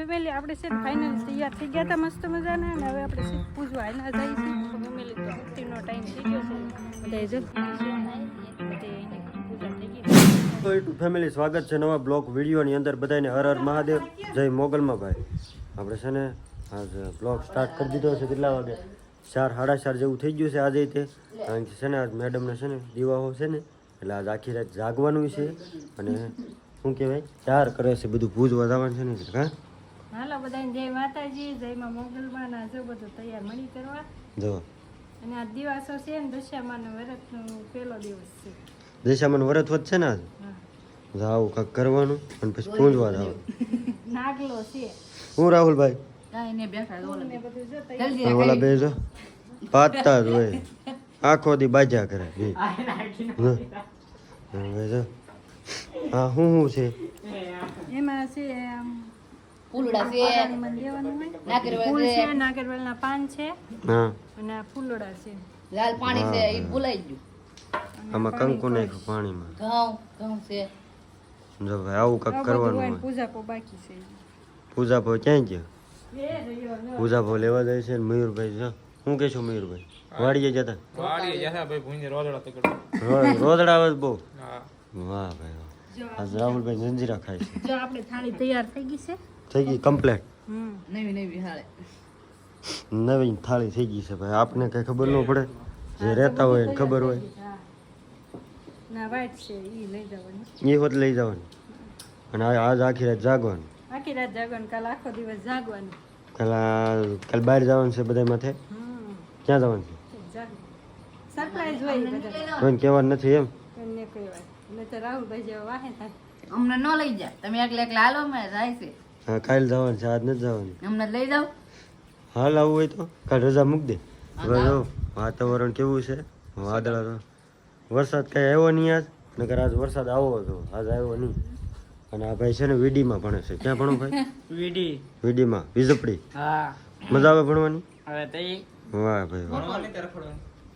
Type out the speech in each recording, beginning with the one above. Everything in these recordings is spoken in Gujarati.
ફેમિલી આપણે છે ફાઇનલ તૈયાર થઈ ગયા હતા મસ્ત મજાના અને હવે આપણે છે પૂજવા એના જાય છે ફેમિલી તો આરતીનો ટાઈમ થઈ ગયો છે બધા જો તો યુટ્યુબ ફેમિલી સ્વાગત છે નવા બ્લોગ વિડીયોની અંદર બધાને હર હર મહાદેવ જય મોગલમાં ભાઈ આપણે છે ને આજ બ્લોગ સ્ટાર્ટ કરી દીધો છે કેટલા વાગે 4 સાડા 4 જેવું થઈ ગયું છે આજે તે કારણ કે છે ને આજ મેડમને છે ને દીવાઓ છે ને એટલે આજ આખી રાત જાગવાનું છે અને શું કહેવાય ચાર કરે છે બધું પૂજવા જવાનું છે ને હા હાલો બધાને જય માતાજી જય માં મોગલમાં ના જો બધું તૈયાર મળી કરવા જો અને આ દિવસો છે ને દશામાનો વ્રતનો પહેલો દિવસ છે દશામાનો વ્રત વધ છે ને આજ જાવ કાંક કરવાનું અને પછી પૂજવા જાવ નાગલો છે હું રાહુલભાઈ ઓલા બે જો પાતા જ હોય આખો દી બાજા કરે હા શું છે એમાં છે ફૂલડા છે ફૂલ છે નાગરવેલના પાન છે હા અને આ ફૂલડા છે લાલ પાણી છે એ ભૂલાઈ ગયું આમાં કંકુ નાખ્યું પાણીમાં ઘઉં છે જો ભાઈ આવું કાંક કરવાનું હોય પૂજા પો બાકી છે પૂજા ભાવ ક્યાં ગયા પૂજા ભાવ લેવા જાય છે ને મયુરભાઈ જો શું કહેશો મયુરભાઈ વાડીએ જતા રોદડા આવે બહુ વાહ ભાઈ આજ રાહુલભાઈ જંજીરા ખાય છે જો આપણે થાળી તૈયાર થઈ ગઈ છે થઈ ગઈ કમ્પ્લેટ નવી હાલે નવી થાળી થઈ ગઈ છે ભાઈ આપને કઈ ખબર ન પડે જે રહેતા હોય ખબર હોય ના વાઈટ છે ઈ લઈ જવાની એ હોત લઈ જવાની અને આજ આખી રાત જાગવાનું આખી રાત જાગવાનું કાલ આખો દિવસ જાગવાનું કાલ બહાર જવાનું છે બધા માથે ક્યાં જવાનું છે સરપ્રાઈઝ હોય બધા કોઈને કહેવાનું નથી એમ કોઈને કહેવાય એટલે તો રાહુલભાઈ જેવા વાહે થાય અમને ન લઈ જા તમે એકલા હાલો મેં જાય છે હા કાલ જવાનું છે આજ નથી જવાનું અમને લઈ જાવ હાલ આવું હોય તો કાલ રજા મૂક દે હવે જો વાતાવરણ કેવું છે વાદળા તો વરસાદ કઈ આવ્યો નહીં આજ નકર આજ વરસાદ આવો હતો આજ આવ્યો નહીં અને આ ભાઈ છે ને વીડીમાં ભણે છે ક્યાં ભણો ભાઈ વીડીમાં વીજપડી હા મજા આવે ભણવાની હવે તો વાહ ભાઈ વાહ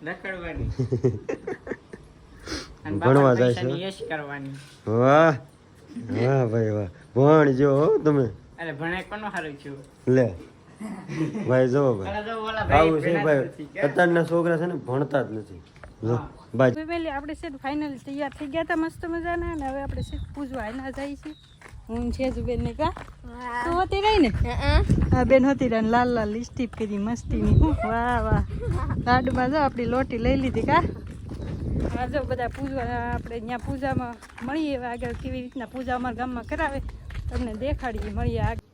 લખડવાની ભણવા જાય છે યશ કરવાની વાહ વાહ ભાઈ વાહ ભણ જો હો તમે અરે ભણે કોનો હારું છું લે ભાઈ જો ભાઈ અરે જો ઓલા આવું છે ભેણા ભાઈ નથી કે? અત્યારના છોકરા છે ને ભણતા જ નથી જો ભાઈ ફેમિલી આપણે છે ફાઇનલ તૈયાર થઈ ગયા હતા મસ્ત મજાના અને હવે આપણે છે પૂજવા એના જાય છે હું છે જુબેન ને કા તું હોતી રહી ને હા બેન હોતી રહી ને લાલ લાલ લિપસ્ટિક કરી મસ્તીની હું વાહ વાહ લાડુમાં જો આપણી લોટી લઈ લીધી કા હા જો બધા પૂજવા આપણે ત્યાં પૂજામાં મળીએ આગળ કેવી રીતના પૂજા અમારા ગામમાં કરાવે તમને દેખાડીએ મળીએ આગળ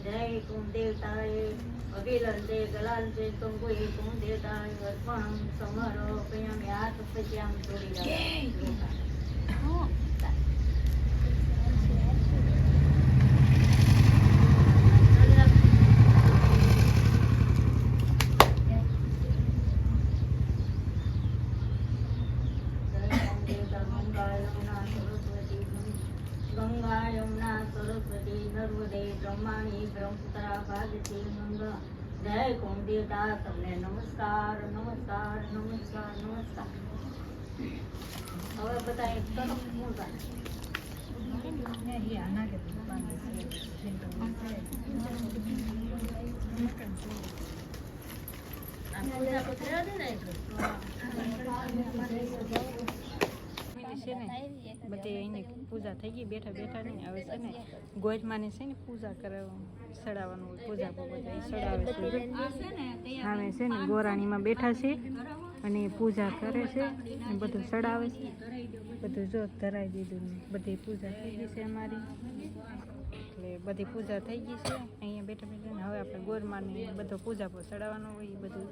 જય કુમ દેવતાય અભિલંદે ગલાંદે કંગોય કુમ દેવતાય અર્પણમ સમર્પયામિ આત્મપત્યામ જોડી गंगा यमुना सरस्वती नर्मदे ब्रह्माणी ब्रह्मपुत्रा भागवती गंगा जय कुम देवता सबने नमस्कार नमस्कार नमस्कार नमस्कार હવે બધા એક તરફ મૂળવા. આ પૂજા પકડ્યા હતી ને એટલે. છે ને બધે અહીંની પૂજા થઈ ગઈ બેઠા બેઠા નહીં હવે છે ને ગોજમાની છે ને પૂજા સડાવવાનું હોય પૂજા બધા સડાવે છે હવે છે ને ગોરાણીમાં બેઠા છે અને પૂજા કરે છે અને બધું સડાવે છે બધું જો ધરાઈ દીધું ને બધી પૂજા થઈ ગઈ છે અમારી એટલે બધી પૂજા થઈ ગઈ છે અહીંયા બેઠા બેઠા ને હવે આપણે ગોરમાને બધો પૂજા પર સડાવવાનો હોય એ બધું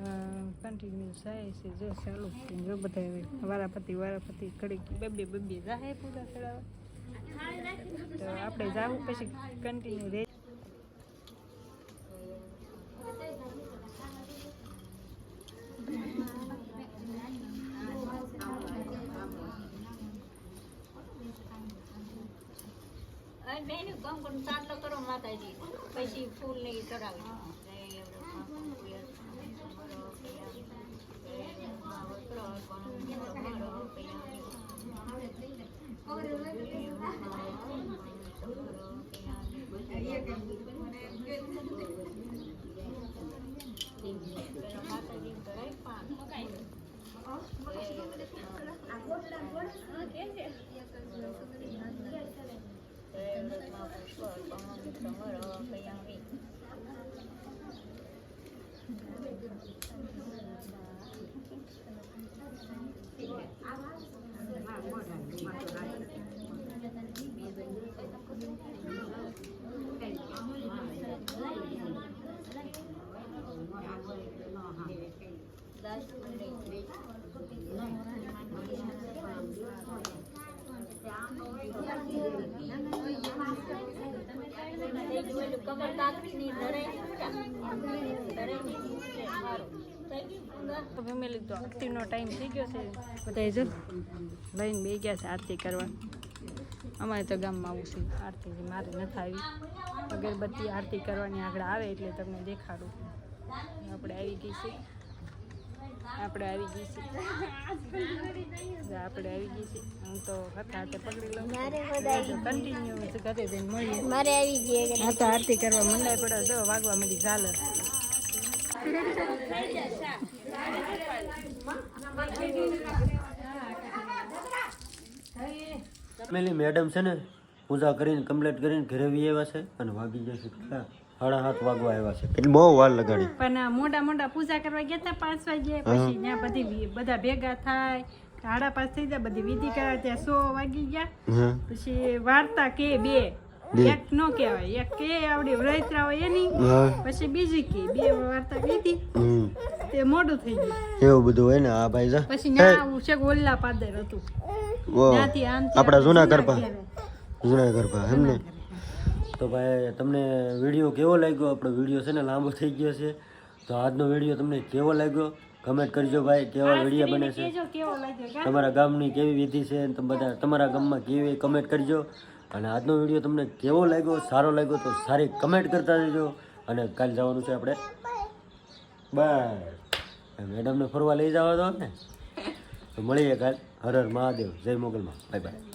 કન્ટિન્યુ થાય છે જો ચાલુ છે જો બધા વારાપતિ ઘડીક બબ્બે જાહે પૂજા ચડાવવા તો આપણે જાવું પછી કન્ટિન્યુ રહે બેન કામ કરો ચાંદલો કરો માતાજી પછી ફૂલ ને ઈ ચડાવી ફેમિલી તો આરતીનો ટાઈમ થઈ ગયો છે બધા જો લઈને બે ગયા છે આરતી કરવા અમારે તો ગામમાં આવું છે આરતી મારે નથી આવી અગરબત્તી આરતી કરવાની આગળ આવે એટલે તમને દેખાડું આપણે આવી ગઈ છે હું તો હાથે પકડી લઉં કન્ટિન્યુ ઘરે જઈને મળીએ મારે આવી ગઈ હા તો આરતી કરવા મંડાઈ પડે જો વાગવા મળી ઝાલર ફેમિલી મેડમ છે ને પૂજા કરીને કમ્પ્લીટ કરીને ઘરે વી આવ્યા છે અને વાગી જશે કેટલા 7:30 વાગવા આવ્યા છે એટલે બહુ વાર લગાડી પણ મોટા પૂજા કરવા ગયા હતા 5 વાગે પછી ત્યાં બધા ભેગા થાય 5:30 થઈ જાય બધી વિધિ કરાવે ત્યાં 100 વાગી ગયા પછી વાર્તા કે બે એક નો કહેવાય એક કે આવડી વ્રતરા હોય એની પછી બીજી કે બે વાર્તા કીધી તે મોડું થઈ ગયું એવું બધું હોય ને આ ભાઈ જા પછી ના આવું છે ઓલ્લા પાદર હતું ત્યાંથી આમ આપણા જૂના ગરબા એમ ને તો ભાઈ તમને વિડીયો કેવો લાગ્યો આપણો વિડીયો છે ને લાંબો થઈ ગયો છે તો આજનો વિડીયો તમને કેવો લાગ્યો કમેન્ટ કરજો ભાઈ કેવા વિડીયો બને છે તમારા ગામની કેવી વિધિ છે બધા તમારા ગામમાં કેવી કમેન્ટ કરજો અને આજનો વિડીયો તમને કેવો લાગ્યો સારો લાગ્યો તો સારી કમેન્ટ કરતા જજો અને કાલ જવાનું છે આપણે બાય મેડમને ફરવા લઈ જવા દો ને તો મળીએ કાલ હર હર મહાદેવ જય મોગલમાં બાય બાય